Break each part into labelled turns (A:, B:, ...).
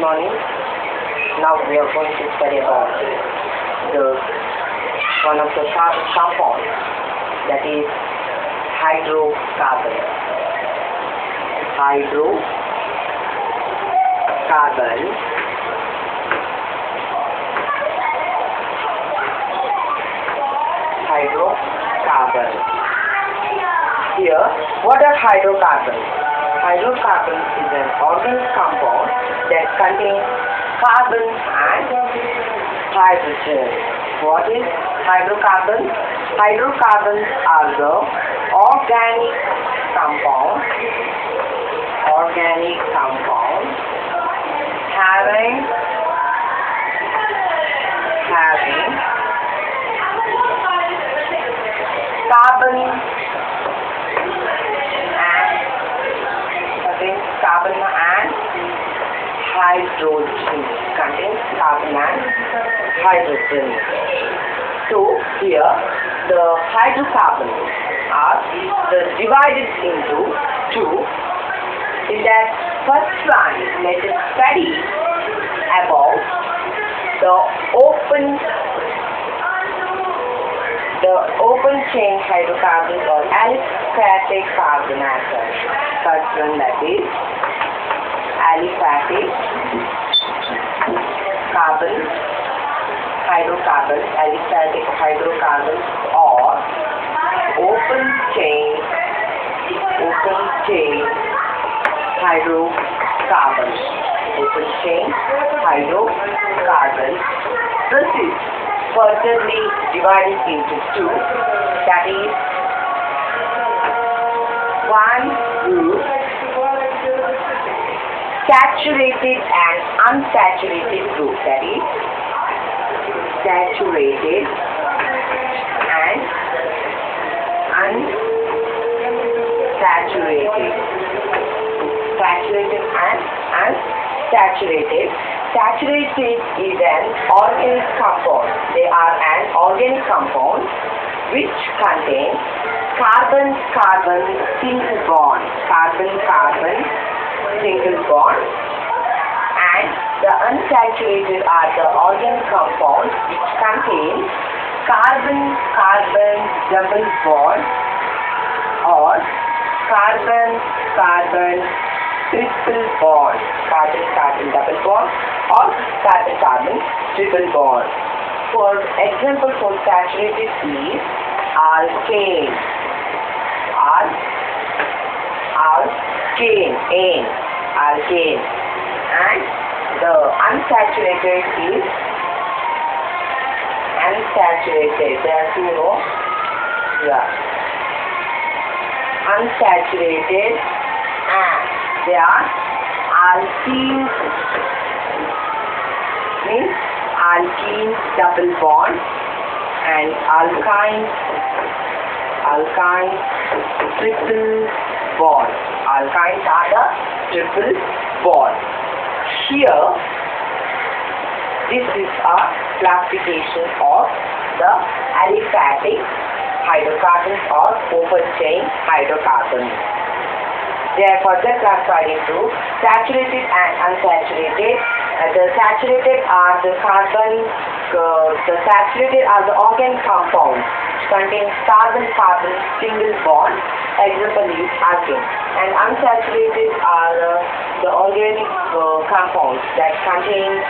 A: morning. Now we are going to study about one of the compounds, that is hydrocarbon. Hydrocarbon. Here, what are hydrocarbons? Hydrocarbon is an organic compound that contains carbon and hydrogen. What is hydrocarbon? Hydrocarbons are the organic compounds having carbon and hydrogen. Contains carbon and hydrogen. So here the hydrocarbons are divided into two. In that first one, let us study about the open chain hydrocarbons or aliphatic carbon atoms. First one, that is aliphatic hydrocarbons or open chain hydrocarbons. This is furtherly divided into two, that is one group saturated and unsaturated group, that is saturated and unsaturated. Saturated is an organic compound. They are an organic compound which contains carbon-carbon single bond, and the unsaturated are the organic compounds which contain carbon-carbon double bond or carbon-carbon triple bond, carbon-carbon double bond or carbon-carbon triple bond. For example, for saturated is alkane, and the unsaturated is there are two rows. Unsaturated, and they are alkenes, means alkene double bond, and alkynes triple bond. Alkynes are the triple bond. Here, this is a classification of the aliphatic hydrocarbons or open chain hydrocarbons. They are further classified into saturated and unsaturated. The saturated are the organic compounds contains carbon-carbon single bond. Example is alkane. And unsaturated are the organic compounds that contains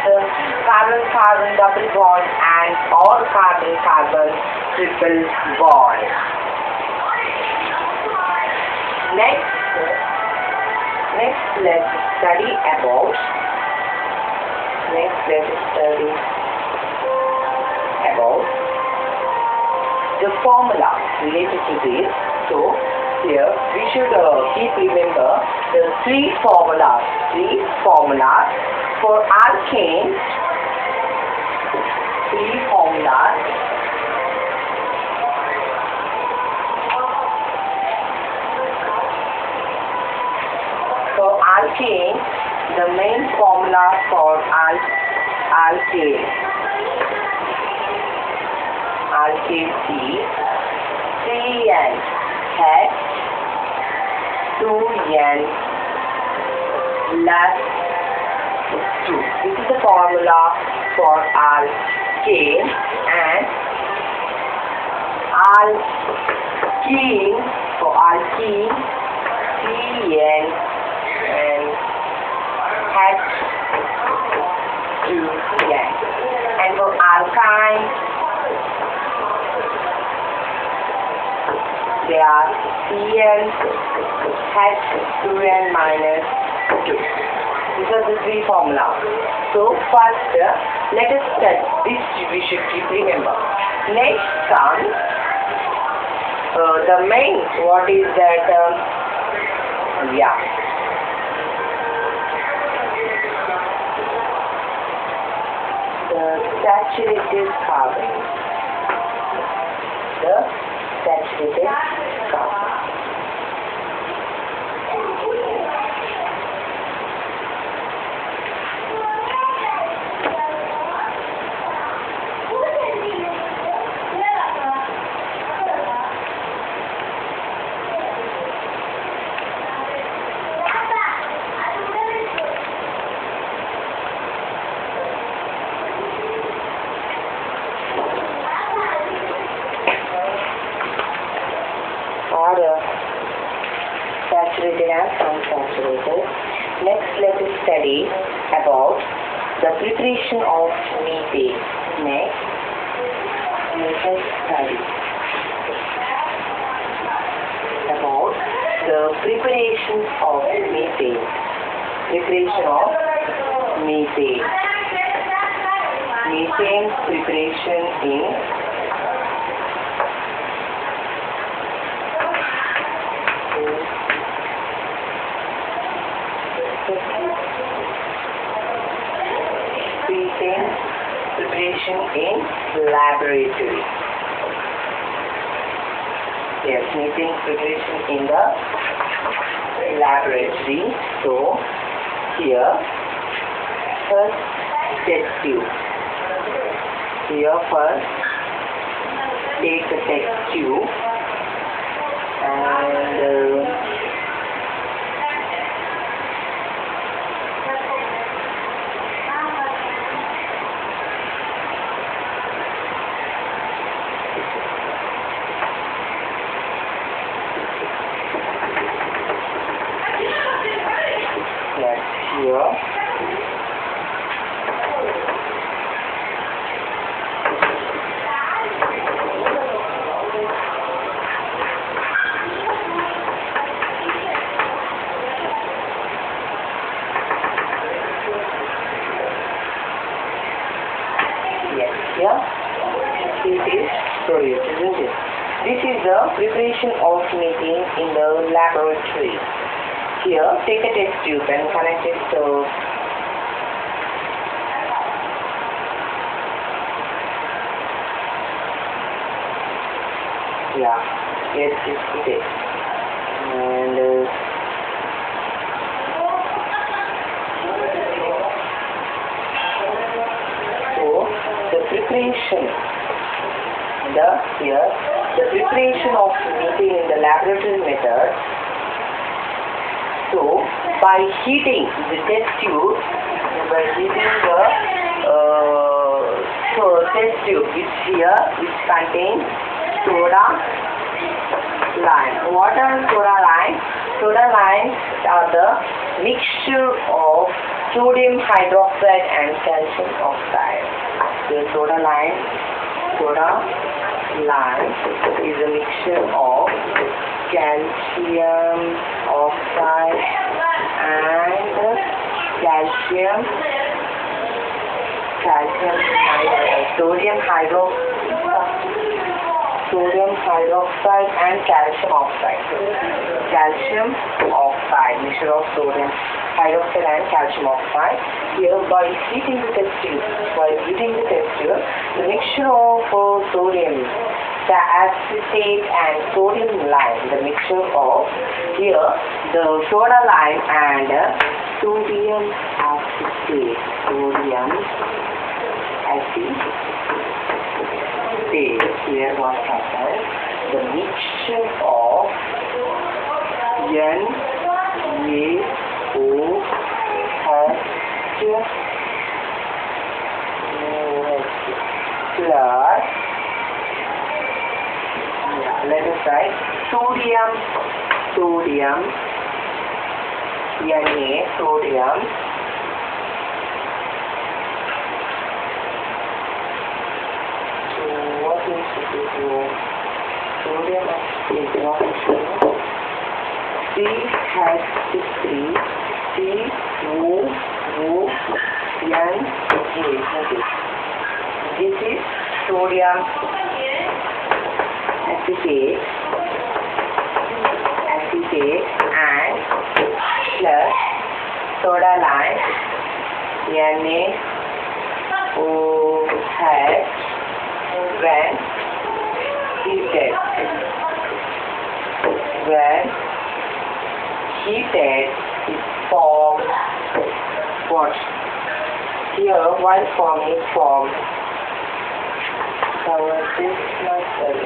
A: carbon-carbon double bond and or carbon-carbon triple bond. Next, let's study about the formula related to this. So here we should keep remember the three formulas for alkane. For alkane, the main formula for alkane is CnH2n plus 2. This is the formula for alkane, and alkene, for alkene, CN and H2N. And for alkyne, they are CN, H2N minus 2. These are the three formulas. So first, let us study this. We should keep remember. Next comes the main. What is that? The saturated carbon. The saturated carbon. Saturated and unsaturated. Next, let us study about the preparation of methane. Next, let us study about the preparation of methane. Preparation of methane. Methane preparation in preparation in laboratory. Yes, methane preparation in the laboratory. So here, first test tube. Here first take the test tube and here. Yes, here. This is storage, isn't it? This is the preparation of methane in the laboratory. Here, take a test tube and connect it to yes, it is. And so the preparation, the preparation of methane in the laboratory method. So, by heating the test tube, test tube is here, which contains soda lime. What are soda lime? Soda lime are the mixture of sodium hydroxide and calcium oxide. The soda lime is a mixture of calcium oxide and sodium hydroxide and calcium oxide. Calcium oxide, mixture of sodium hydroxide and calcium oxide. Here, by heating the test tube, the mixture of sodium, the acetate and sodium lime, the mixture of here the soda lime and sodium acetate, here what happens, the mixture of NaOH oxide, sodium, Na, sodium. So what is it? Sodium hydroxide. CH3, COONA. This is sodium acetate and plus soda lime NaOH when heated. It forms what? Here, while forming forms. Cover this myself.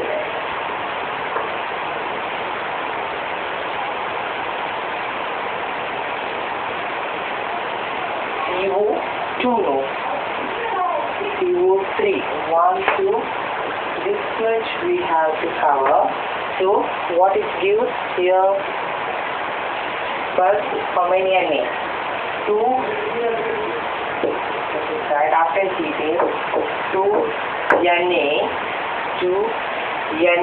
A: CO3, 1, 2, this much we have to cover. So, what it gives here? First, how many Na? 2, right after heating, 2 Na, 2 Na,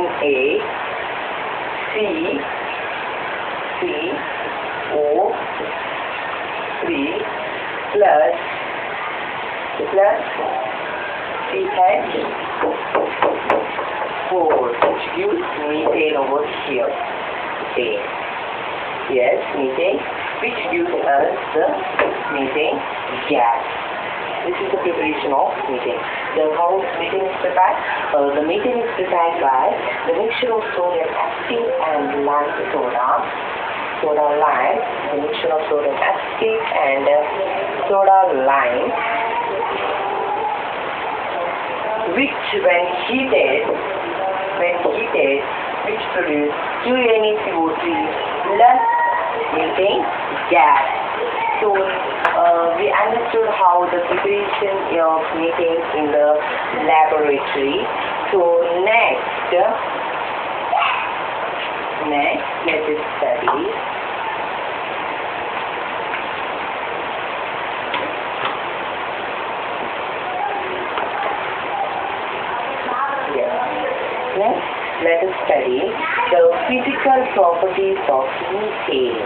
A: CO3 plus CH4, which gives methane over here. Yes, methane, which gives us the methane gas. This is the preparation of methane. How methane is prepared? The methane is prepared by the mixture of sodium acetate and lime soda lime, the mixture of sodium acetate and soda lime, which when heated, which produce 2 NaCO3 plus methane gas. So we understood how the preparation of methane in the laboratory. So next let us study the physical properties of methane.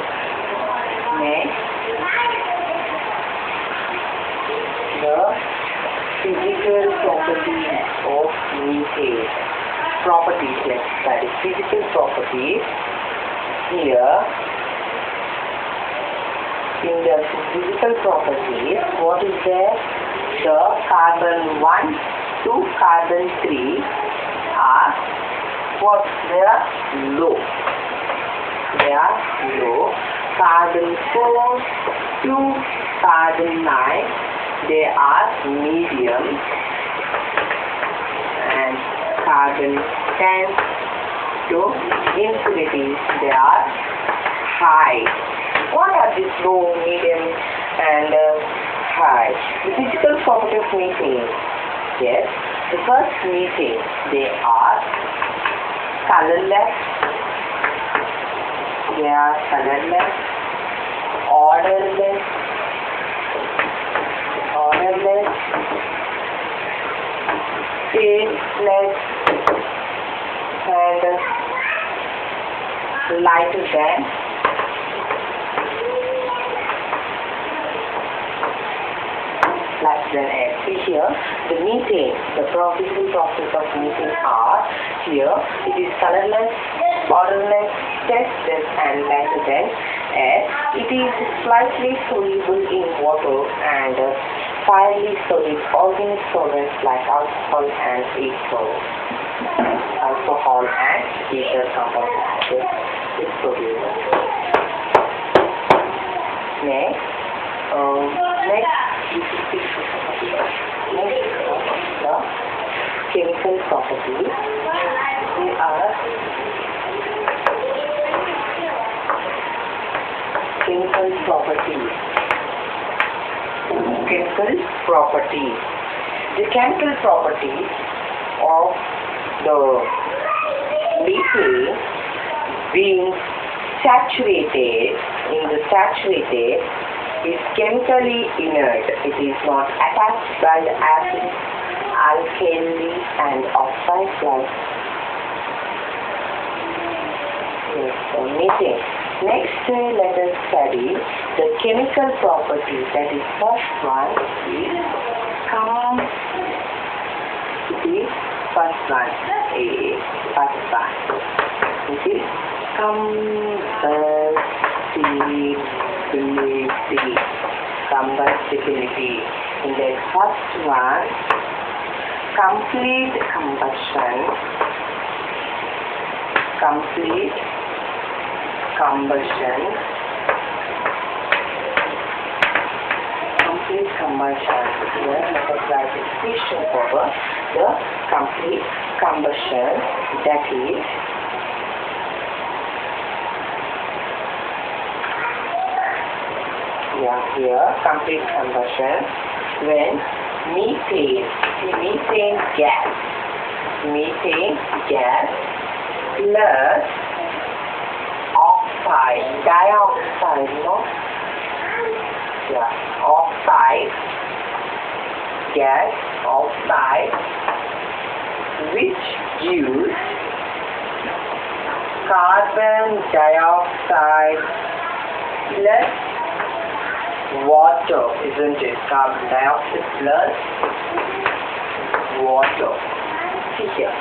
A: Next, the physical properties of methane. Let's study physical properties. Here, in the physical properties, what is there? The carbon 1 to carbon 3 are what? They are low. Carbon 4 to carbon 9, they are medium. And carbon 10 to infinity, they are high. What are these low, medium and high? The physical property of methane. Yes, the first methane, they are colorless, odorless, tasteless, and lighter than air. See here, the methane, the physical process of methane are here. It is colorless, odorless, tasteless, and lighter than air. It is slightly soluble in water and finely solid organic solvents like alcohol and ether. Compounds is soluble. Next, the chemical properties. They are chemical properties. The chemical properties of the methane being saturated is chemically inert. It is not attached by the acid, alkali and oxide like methane. Next, let us study the chemical properties. That is, first one is combustibility. In the first one, complete combustion. Here, let us write the equation for the complete combustion. That is here complete combustion when methane gas plus dioxide, oxide, which gives carbon dioxide plus water, isn't it? Carbon dioxide plus water. See here.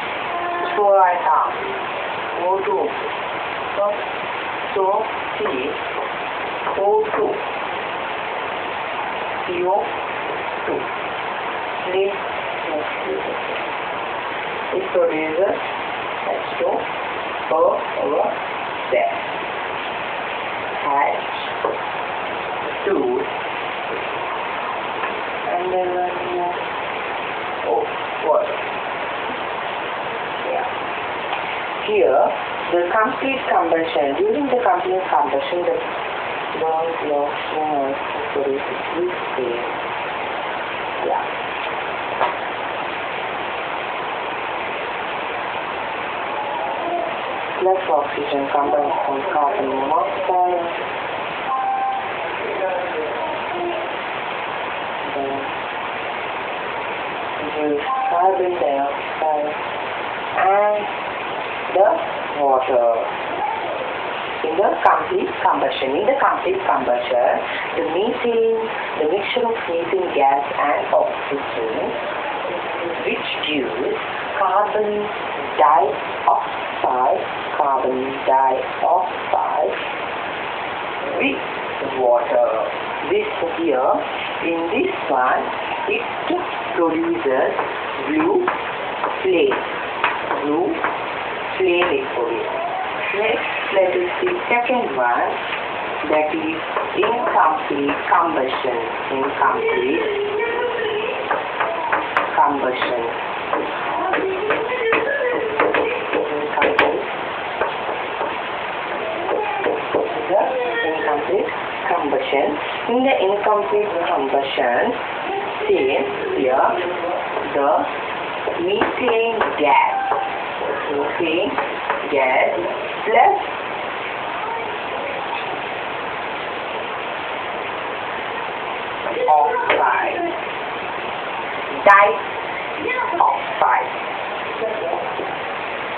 A: So I have O2. So see O2, CO2. It produces H2 over there. H2 and then water. Here, the complete combustion. During the complete combustion, the reaction produces this thing. Plus oxygen combines from carbon monoxide. Carbon dioxide and the water. In the complete combustion, the mixture of methane gas and oxygen, which gives carbon dioxide with water. This here, in this one, it produces blue flame. It produces. Next, let us see second one, that is incomplete combustion. In the incomplete combustion, see here the methane gas plus dioxide,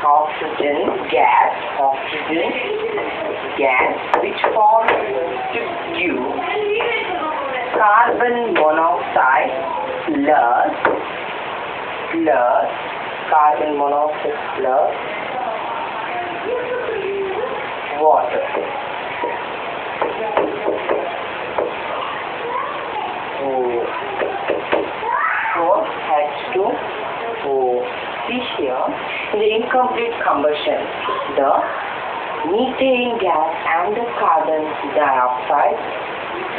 A: oxygen gas, which forms to give carbon monoxide plus water. H2O. See here, in the incomplete combustion, the methane gas and the carbon dioxide,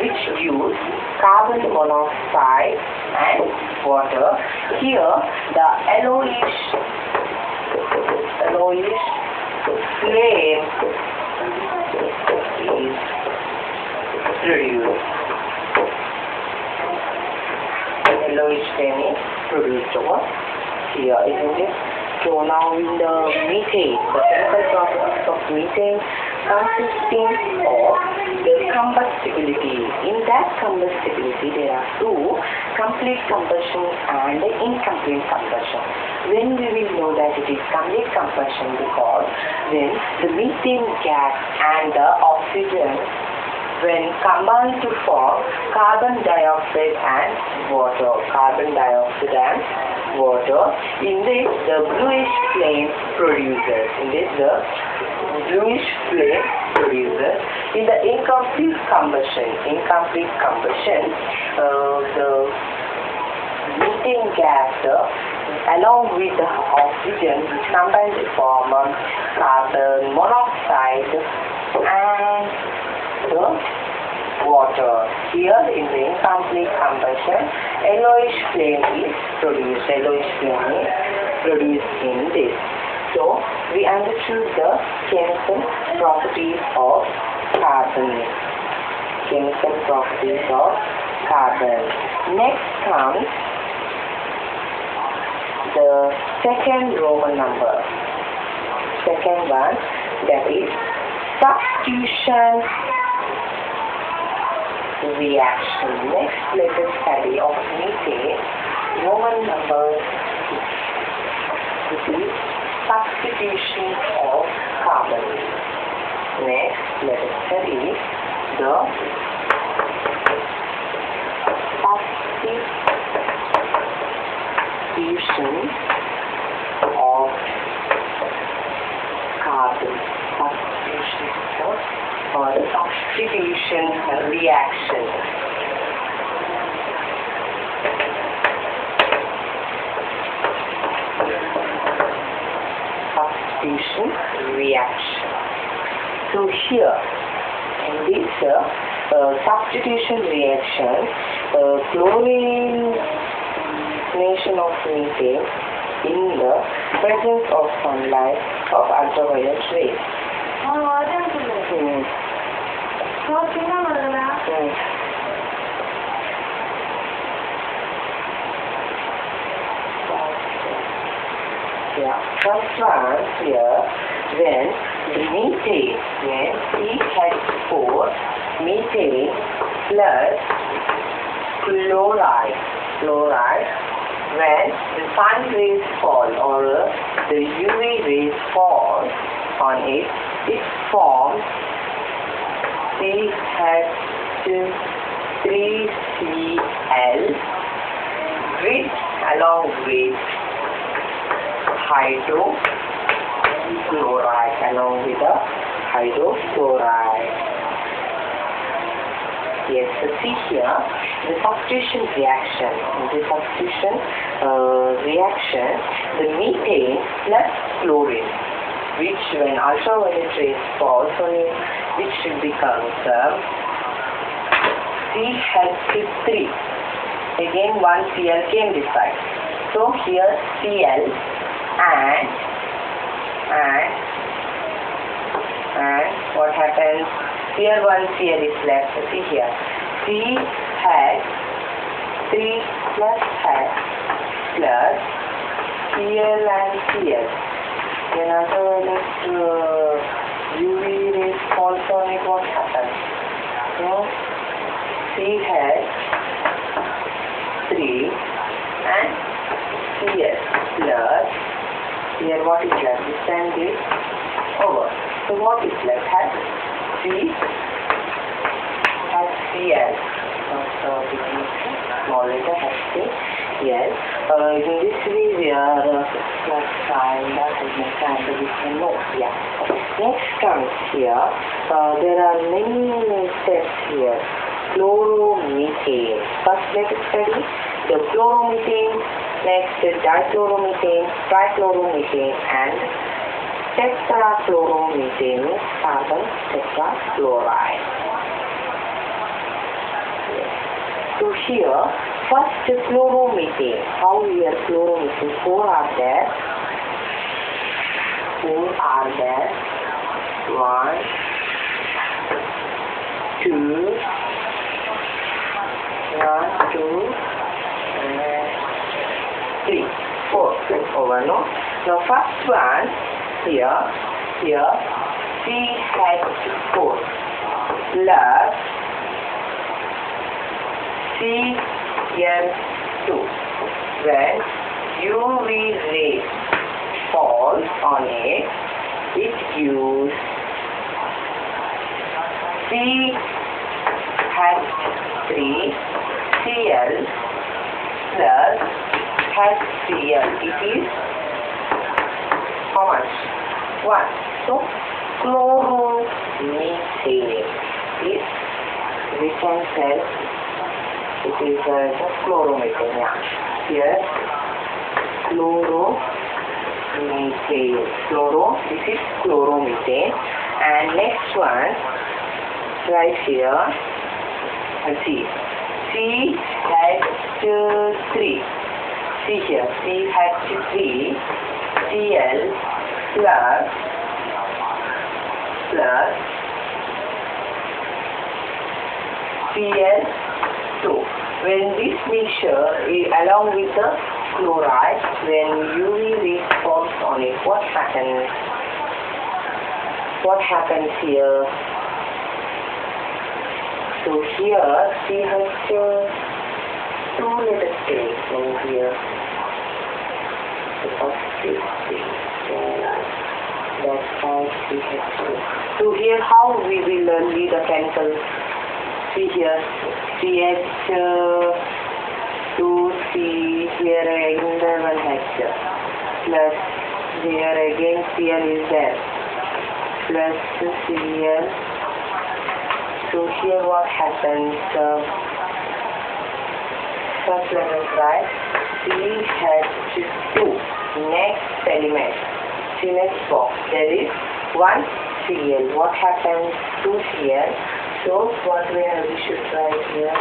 A: which gives carbon monoxide and water. Here, the yellowish flame is produced. Yellowish flame is produced over here, isn't it? So now in the methane, the chemical process of methane consisting of the combustibility. In that combustibility, there are two: complete combustion and incomplete combustion. When we will know that it is complete combustion? Because when the methane gas and the oxygen, when combined to form carbon dioxide and water. Carbon dioxide and water. In this, the bluish flame produces. In this, the bluish flame produces. In the incomplete combustion, the methane gas along with the oxygen which combine to form carbon monoxide and the water. Here in the incomplete combustion, yellowish flame is produced. Yellowish flame is produced in this. So we understood the chemical properties of carbon. Chemical properties of carbon. Next comes the second Roman number. Second one, that is substitution reaction. Next, let us study of methane, Roman number 6. This is substitution of carbon. Next, let us study the substitution of carbon. Substitution or the substitution reaction. Substitution reaction. So here in this substitution reaction, chlorination of methane in the presence of sunlight of ultraviolet rays. Yeah, first one here, when the methane, when CH4 methane plus chloride, when the sun rays fall or the UV rays fall on it, it forms CH3Cl with along with hydrochloride, Yes, so see here the substitution reaction. In the substitution reaction, the methane plus chlorine, which when ultraviolet rays falls on it, which becomes CH3. Again, one Cl came this side. So here Cl and what happens? Here one Cl is left. So see here, CH3 plus Cl and Cl. When ultraviolet UV rays falls on it, what happens? So CH3 and Cl plus, here what is left? This time this over. So what is left? Has Cl. Small letter has Cl. In this way we are classifying that as next answer we can know. Yeah. Next comes here. There are many steps here. Chloromethane. First let us study the chloromethane, next the dichloromethane, trichloromethane and tetrachloromethane, carbon tetrachloride. So here, first chloromethane. How here chloromethane? Four are there. One, two, three, four. Over, no? So first one, here CH4 plus Cl2. When UV rays falls on it, it gives CH3Cl plus HCl. It is how much? 1. So chloromethane is, we can say it is just chloromethane. Yeah. Here chloromethane. This is chloromethane. And next one, right here, let's see, CH3. See here, CH3Cl plus Cl2. When this mixture is along with the chloride, when UV rays falls on it, what happens? What happens here? So here CH2, let us take over here. That's why CH2. So here how we will lead the chemical. See here, CH2C, here again there one H, plus here again Cl is there, plus Cl. So here what happens? First let us write CH2. Next element, see next box, there is 1 Cl. What happens? 2 Cl. So what we should write here?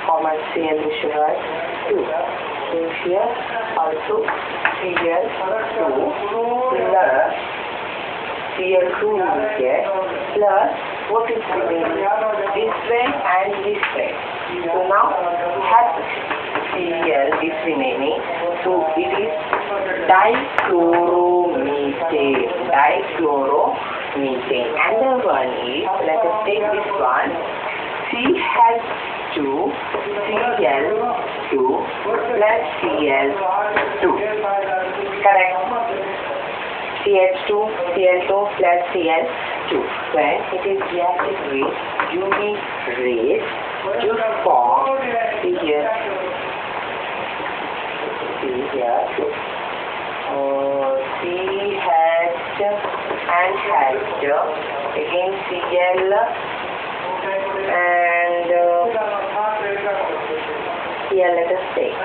A: How much Cl we should write? 2. So here also Cl2 plus Cl2 we get plus what is remaining? This way and this way. So now HCl is remaining. So it is dichloromethane. Another one is, let us take this one, CH2 Cl2 plus Cl2. Correct? CH2 Cl2 plus Cl2. When it is reacted with UV rays to form, see here, CH and H, again Cl and here let us take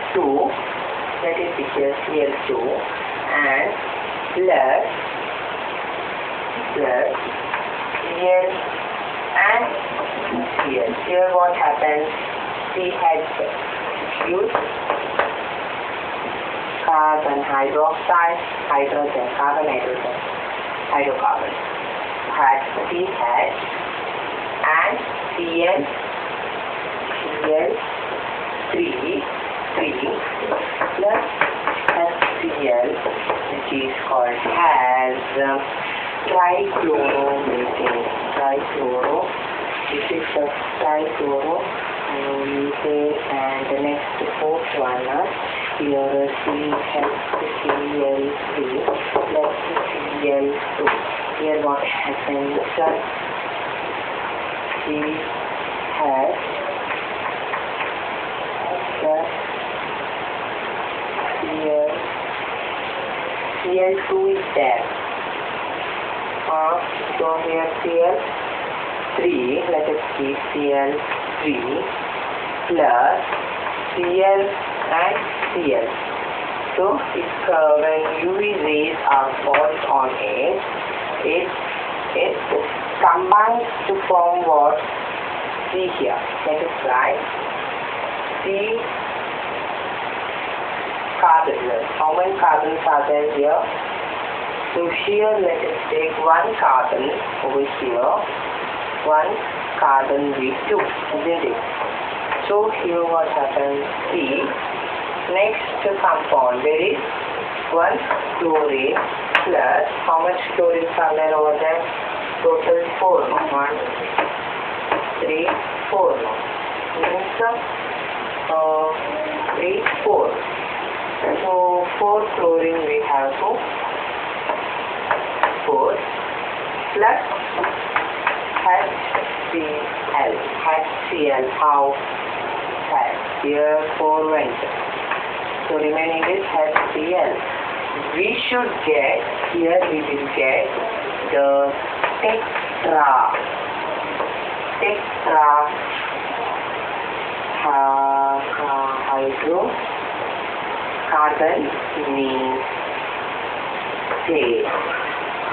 A: Cl2, that is here Cl2 and plus Cl and Cl. Here what happens? CH use carbon hydroxide, hydrogen, carbon hydrogen, hydrocarbon. Had CH and Cl3 plus HCl, which is called as trichloromethane. This is the trichloromethane, and the next fourth one here CH3 plus Cl2. Here what happens? CH plus Cl2 is there. So here Cl3, let us see Cl3 plus Cl and Cl. So if when UV rays are falls on it combines to form what? See here. Let us write C carbon. How many carbons are there here? So here let us take one carbon over here, one carbon with 2, isn't it? So here what happens, see, next compound, there is 1 chlorine plus, how much chlorines are there over there? Total 4, 1, 3, 4. Means 3, 4. So 4 chlorine we have to 4 plus HCl, how? Here 4 went. So remaining is HCl. We should get, here we will get the hydrocarbon means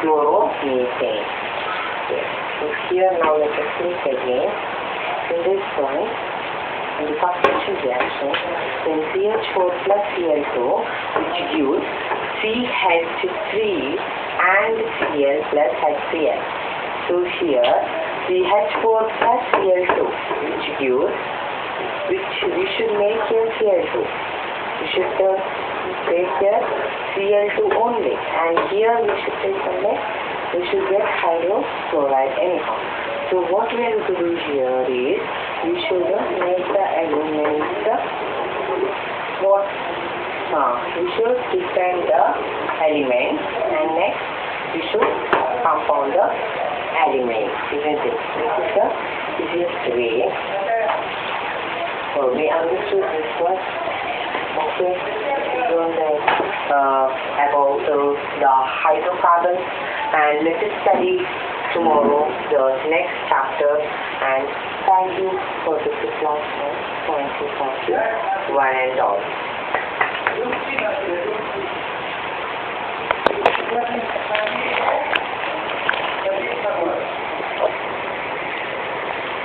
A: chloromethane. Yes. So here now let us think again. In this point, in the substitution reaction, then CH4 plus Cl2, which gives CH3 and Cl plus HCl. So here CH4 plus Cl2, which we should make here Cl2. We should take here Cl2 only, and here we should take only. We should get hydrochloride anyhow. So what we have to do here is we should make the elements we should define the element, and next we should compound the element. Isn't it? This is the easiest way. So we understood this one. Okay. About the hydrocarbons, and let us study tomorrow the next chapter. And thank you for the class. Thank you, one and all.